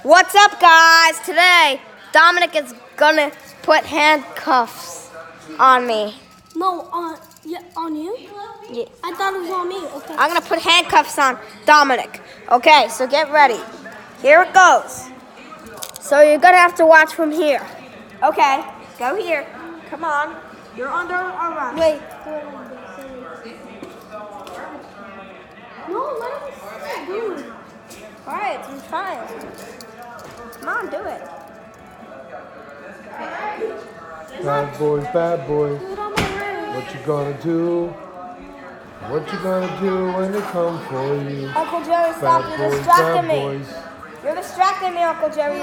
What's up, guys? Today, Dominic is gonna put handcuffs on me. No, on you? Yeah. I thought it was on me. Okay. I'm gonna put handcuffs on Dominic. Okay, so get ready. Here it goes. So you're gonna have to watch from here. Okay, go here. Come on. You're under arrest. Wait. No, let him do it. All right, I'm trying. Come on, do it. Bad boys, bad boys. Do it on my ring. What you gonna do? What you gonna do when they come for you? Uncle Jerry, stop. Bad You're boys, distracting bad me. boys. You're distracting me, Uncle Jerry.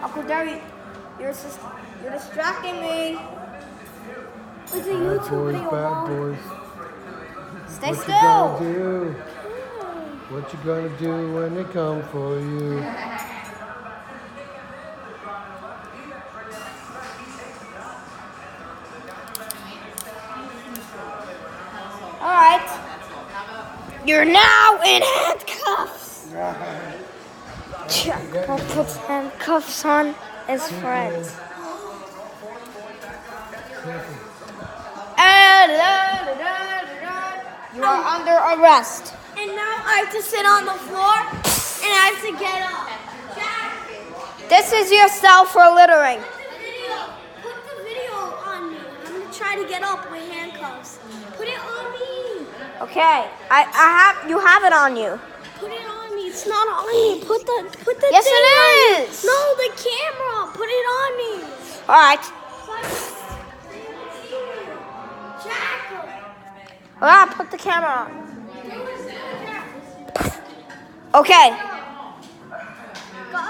Uncle Jerry, you're distracting me. It's a Bad YouTube boys, video, bad Mom. boys. Stay What you still. gonna do? What you gonna do when they come for you? All right. You're now in handcuffs. Chuck puts handcuffs on his friend. You are under arrest. And now I have to sit on the floor and I have to get up. This is your cell for littering. Put the video on me. I'm gonna try to get up with handcuffs. Put it on me. Okay, you have it on you. Put it on me. It's not on me. Put the Yes, thing it on me. is. No, the camera. Put it on me. All right. Put the camera on. Okay. Go.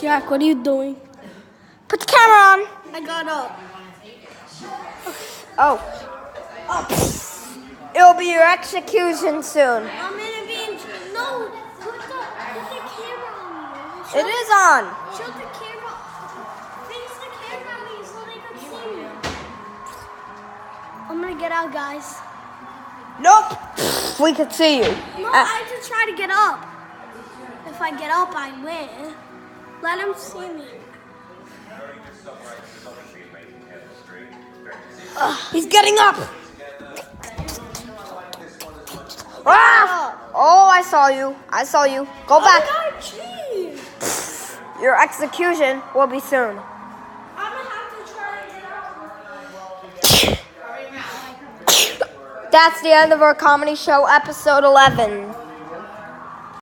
Jack, what are you doing? Put the camera on. I got up. Oh. It'll be your execution soon. I'm gonna be in. No, put the camera on me. It is on. Show the camera. Face the camera on me so they can see me. I'm gonna get out, guys. Nope. We can see you. No, I have to try to get up. If I get up, I win. Let them see me. He's getting up. Ah! Oh, I saw you. Go back. I cheat. Your execution will be soon. I'm gonna have to try to get out. That's the end of our comedy show, episode 11.